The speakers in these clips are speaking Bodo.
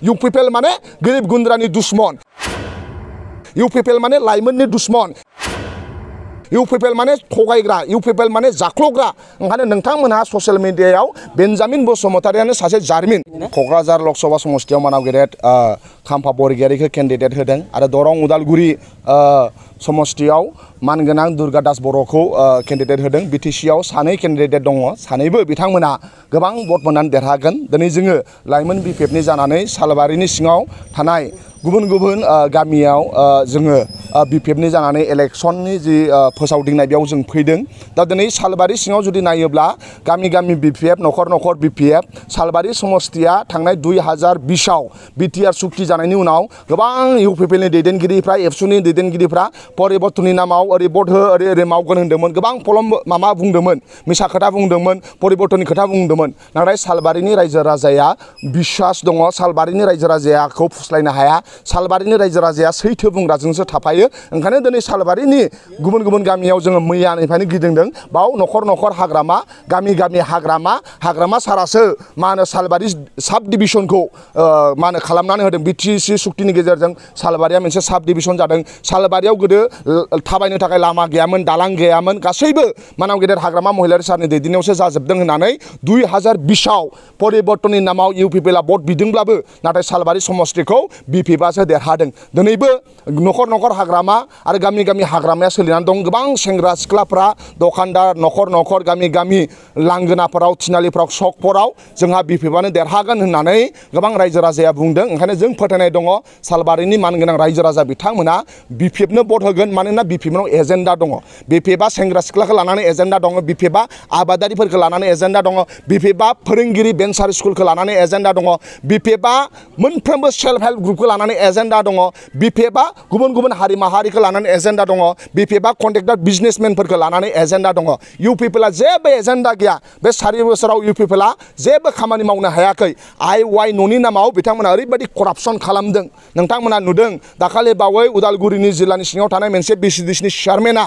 UPPL माने गरिब गुन्द्रानि दुश्मन UPPL माने लाइमोननि दुश्मन UPPL माने थगायग्रा UPPL माने जाख्लग्रा ओंखायनो नोंथांमोनहा ससियेल मिडियायाव बेन्जामिन बसुमतारियानो सासे जारिमिन क'क्राझार लोकसभा समस्तियाव मानाव गेदेर खाम्फा बरगयारिखौ केन्डिडेट होदों आरो दरं उदालगुरि समस्तियाव मानगोनां दुर्गा दास बर'खौ केन्डिडेट होदों BTC आव सानै केन्डिडेट दङ सानैबो बिथांमोना गोबां भट मोननानै देरहागोन दिनै जोङो लाइमोन BPFनि जानानै सालबारिनि सिङाव थानाय गुबुन गुबुन गामियाव जोङो BPFनि जानानै इलेक्शननि जि फोसावदिंनाय बेयाव जों फैदों दा दिनै सालबारि सिङाव जुदि नायोब्ला गामि गामि BPF न'खर न'खर BPF सालबारि समस्तिया थांनाय 2020 आव BTR सुक्ति जानायनि उनाव गोबां UPPLनि दैदेनगिरिफ्रा एबसुनि दैदेनगिरिफ्रा परिबर्तननि नामाव ओरै भट हो ओरै मावगोन होनदोंमोन गोबां पलम मामा बुंदोंमोन मिसा खोथा बुंदोंमोन परिबर्तननि खोथा बुंदोंमोन नाथाय सालबारिनि रायजो राजाया बिश्वास दङ सालबारिनि रायजो राजाखौ फुस्लायनो हाया सालबारिनि रायजो राजाया सैथो बुंग्राजोंसो थाफायो ओंखायनो दिनै सालबारिनि गुबुन गुबुन गामियाव जोङो मैयानिफ्रायनो गिदिंदों बाव न'खर न'खर हाग्रामा गामि गामि हाग्रामा सारासो मा होनो सालबारि साब डिभिजनखौ मा होनो खालामनानै होदों BTC सुक्तिनि गेजेरजों सालबारिया मोनसे साब डिभिजन जादों सालबारियाव गोदो थाबायनो थाखाय लामा गैयामोन दालां गैयामोन गासैबो मानाव गेदेर हाग्रामा महिलारि सारनि दैदेननायावसो जाजोबदों होननानै 2020 आव परिबर्तननि नामाव UPPLआ भट बिदोंब्लाबो नाथाय सालबारि समस्तिखौ BPFआसो देरहादों दिनैबो न'खर न'खर हाग्रामा आरो गामि गामि हाग्रामाया सोलिनानै दं गोबां सेंग्रा सिख्लाफ्रा दखानदार न'खर न'खर गामि गामि लांगोनाफोराव थिनालिफोराव सकफोराव जोंहा BPFआनो देरहागोन होननानै गोबां रायजो राजाया बुंदों ओंखायनो जों फोथायनाय दङ सालबारिनि मानगोनां रायजो राजा बिथांमोना BPFनो भट होगोन मानोना BPFनाव एजेन्डा दङ BPFआ सेंग्रा सिख्लाखौ लानानै एजेन्डा दङ BPFआ आबादारिफोरखौ लानानै एजेन्डा दङ BPFआ फोरोंगिरि भेन्सार स्कुलखौ लानानै एजेन्डा दङ BPFआ मोनफ्रोमबो सेल्फ हेल्प ग्रुपखौ लानानै एजेन्डा दङ BPFआ गुबुन गुबुन हारि माहारिखौ लानानै एजेन्डा दङ BPFआ कन्ट्रेक्टर बिजनेसमेनफोरखौ लानानै एजेन्डा दङ UPPLआ जेबो एजेन्डा गैया बे 4 बोसोराव UPPLआ जेबो खामानि मावनो हायाखै IY न'नि नामाव बिथांमोना ओरैबायदि करापसन खालामदों नोंथांमोना नुदों दाखालि बावै उदालगुरिनि जिल्लानि सिङाव थानाय मोनसे Vcdcनि चेयारमेना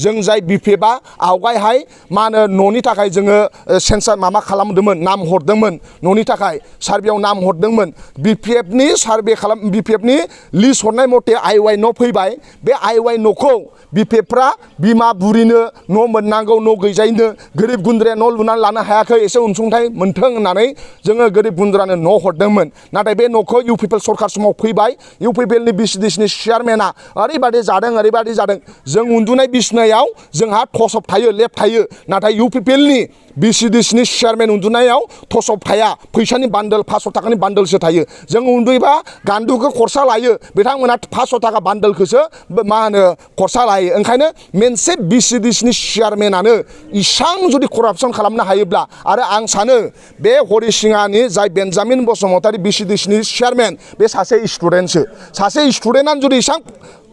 जों जाय BPFआ आवगायहाय मा होनो न'नि थाखाय जोङो सेन्सार मामा खालामदोंमोन नाम हरदोंमोन न'नि थाखाय सार्भेयाव नाम हरदोंमोन BPFनि सार्भे खालाम BPFनि लिस्ट हरनाय मथे IY न' फैबाय बे IY न'खौ BPFफ्रा बिमा बुरिनो न' मोननांगौ न' गैजायैनो गोरिब गुन्द्राया न' लुनानै लानो हायाखै एसे अनसुंथाइ मोनथों होननानै जोङो गोरिब गुन्द्रानो न' हरदोंमोन नाथाय बे न'खौ UPPL सरकार समाव फैबाय UPPLनि Vcdcनि चेयारमेना ओरैबायदि जादों जों उन्दुनाय बिसनायाव जोंहा टसअप थायो लेप थायो नाथाय UPPLनि Vcdcनि चेयारमेन उन्दुनायाव टसअप थाया फैसानि बान्डल 500 थाखानि बान्डलसो थायो जों उन्दुयोबा गान्दुखौ खरसा लायो बिथांमोना 500 थाखा बान्डलखौसो मा होनो खरसा लायो ओंखायनो मोनसे Vcdcनि चेयारमेनानो इसां जुदि करापसन खालामनो हायोब्ला आरो आं सानो बे हरिसिङानि जाय बेन्जामिन बसुमतारि Vcdcनि चेयारमेन बे सासे स्टुडेन्टसो सासे स्टुडेन्टआनो जुदि इसां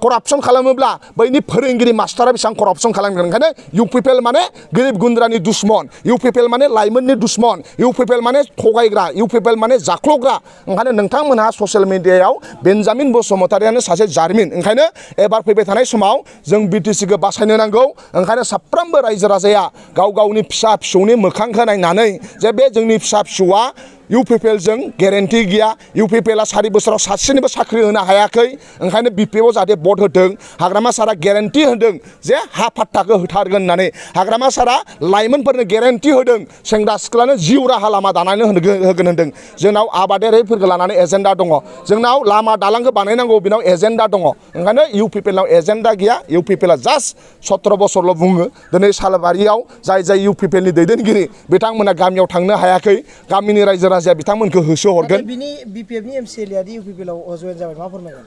करापसन खालामोब्ला बैनि फोरोंगिरि मास्टारा बेसेबां करापसन खालामगोन ओंखायनो UPPL माने गरिब गुन्द्रानि दुश्मन UPPL माने लाइमोननि दुश्मन UPPL माने थगायग्रा UPPL माने जाख्लग्रा ओंखायनो नोंथांमोनहा ससियेल मिडियायाव बेन्जामिन बसुमतारियानो सासे जारिमिन ओंखायनो एबार फैबाय थानाय समाव जों BTCखौ बासायनो नांगौ ओंखायनो साफ्रोमबो रायजो राजाया गाव गावनि फिसा फिसौनि मोखांखौ नायनानै जे बे जोंनि फिसा फिसौआ UPPLजों गेरेन्टि गैया UPPLआ 4 बोसोराव सासेनिबो साख्रि होनो हायाखै ओंखायनो BPFआव जाहाथे भट होदों हाग्रामा सारा गेरेन्टि होदों जे हा फाट्टाखौ होथारगोन होननानै हाग्रामा सारा लाइमोनफोरनो गेरेन्टि होदों सेंग्रा सिख्लानो जिउ राहा लामा दानानै होगोन होनदों जोंनाव आबादारिफोरखौ लानानै एजेन्डा दङ जोंनाव लामा दालांखौ बानायनांगौ बेनाव एजेन्डा दङ ओंखायनो UPPLनाव एजेन्डा गैया UPPLआ जास्ट 17 बोसोरल' बुङो दिनै सालबारियाव जाय UPPLनि दैदेनगिरि बिथांमोना गामियाव थांनो हायाखै गामिनि रायजो राजाया बिथांमोनखौ होसो हरगोन बिनि BPFनि MCLA दि UPPLआव जयेन जाबाय मा फोरमायगोन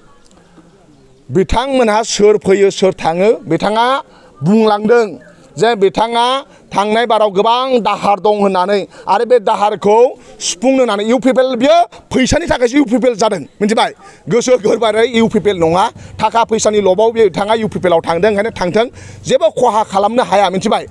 बिथांमोनहा सोर फैयो सोर थाङो बिथाङा बुंलांदों जे बिथाङा थांनाय बाराव गोबां दाहार दं होननानै आरो बे दाहारखौ सुफुंनो होननानै UPPL बियो फैसानि थाखायसो UPPL जादों मिथिबाय गोसो गोरबोरै UPPL नङा थाखा फैसानि लबाव बिथाङा UPPLआव थांदों ओंखायनो थांथों जेबो खहा खालामनो हाया मिथिबाय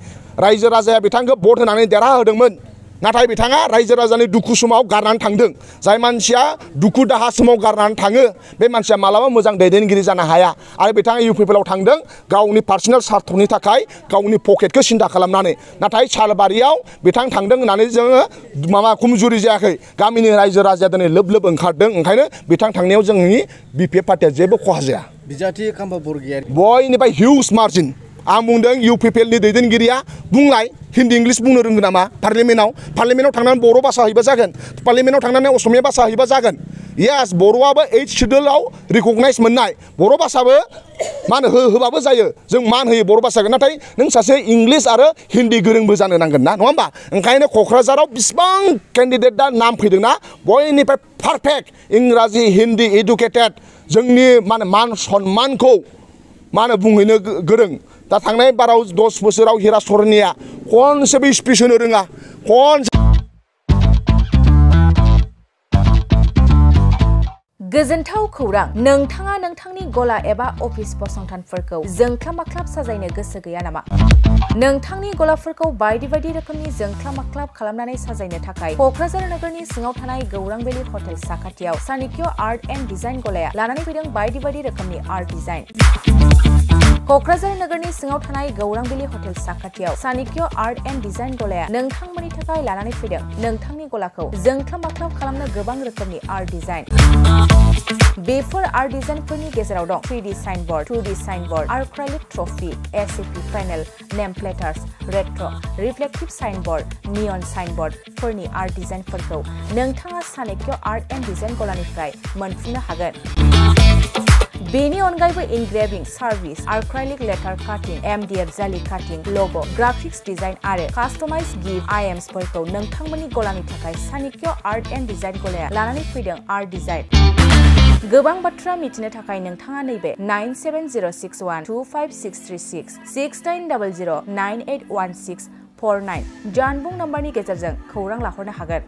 रायजो राजाया बिथांखौ भट होनानै देरहा होदोंमोन नाथाय बिथाङा रायजो राजानि दुखु समाव गारनानै थांदों जाय मानसिया दुखु दाहा समाव गारनानै थाङो बे मानसिया मालाबा मोजां दैदेनगिरि जानो हाया आरो बिथाङा इउपिपिएलआव थांदों गावनि पार्सनेल स्वार्थनि थाखाय गावनि पकेटखौ सिन्था खालामनानै नाथाय सालबारियाव बिथां थांदों होननानै जोङो माबा खमजुरि जायाखै गामिनि रायजो राजाया दिनै लोब लोब ओंखारदों ओंखायनो बिथां थांनायाव जोंनि बिपिएफ पार्टिया जेबो खहा जाया बिजाथि खाम्फा बरगयारि बयनिफ्राय हिउज मार्जिन आं बुंदों इउपिपिएलनि दैदेनगिरिया बुंलाय हिन्दी इंलिश बुंनो रोंगोन नामा पार्लियामेन्टआव थांनानै बर' भाषा हैबा जागोन पार्लियामेन्टआव थांनानै असमिया भाषा हैबा जागोन येस बर'आबो 8 शेड्यूलआव रिकगनाइज मोननाय बर' भाषाबो मान होबाबो जायो जों मान होयो बर' भाषाखौ नाथाय नों सासे इंलिश आरो हिन्दी गोरोंबो जानो नांगोन ना नङा होमबा ओंखायनो क'क्राझाराव बिसिबां केन्डिडेटआ नाम फैदोंना बयनिफ्राय पारफेक्ट इंराजि हिन्दी एडुकेटेड जोंनि मान सन्मानखौ बुंहैनो गोरों दा थांनाय बाराव 10 बोसोराव हिरा सरनिया खनसेबो स्पिच होनो रोङा गोजोनथाव खौरां नोंथाङा नोंथांनि गला एबा अफिस फसंथानफोरखौ जोंख्लाब माख्लाब साजायनो गोसो गैया नामा नोंथांनि गलाफोरखौ बायदि बायदि रोखोमनि जोंख्लाब माख्लाब खालामनानै साजायनो थाखाय क'क्राझार नोगोरनि सिङाव थानाय गौरां भेलि हटेल साखाथियाव सानिक्य आर्ट एन्ड डिजाइन गलाया लानानै फैदों बायदि बायदि रोखोमनि आर्ट डिजाइन क'क्राझार नोगोरनि सिङाव थानाय गौरां भेलि हटेल साखाथियाव सानिक्य आर्ट एन्ड डिजाइन गलाया नोंथांमोननि थाखाय लानानै फैदों नोंथांनि गलाखौ जोंख्लाब माख्लाब खालामनो गोबां रोखोमनि आर्ट डिजाइन बेफोर आर्ट डिजाइनफोरनि गेजेराव दं 3D signboard 2D signboard acrylic trophy SAP panel name प्लेटार्स रेट्र रिफ्लेक्टिभ साइनबोर्ड नियन साइनबोर्डफोरनि आर्ट डिजाइनफोरखौ नोंथाङा सानिक्य आर्ट एन्ड डिजाइन गलानिफ्राय मोनफुंनो हागोन बेनि अनगायैबो इनग्रेविं सार्भिस आर्क्राइलिक लेटार काटिं एमडीएफ जाली काटिं लोगो ग्राफिक्स डिजाइन आरो कास्टमाइज गिफ्ट आइटेम्सफोरखौ नोंथांमोननि गलानि थाखाय सानिक्य आर्ट एन्ड डिजाइन गलाया लानानै फैदों आर्ट डिजाइन गोबां बाथ्रा मिथिनो थाखाय नोंथाङा नैबे 9706125636 6900981649 जानबुं नम्बरनि गेजेरजों खौरां लाहरनो हागोन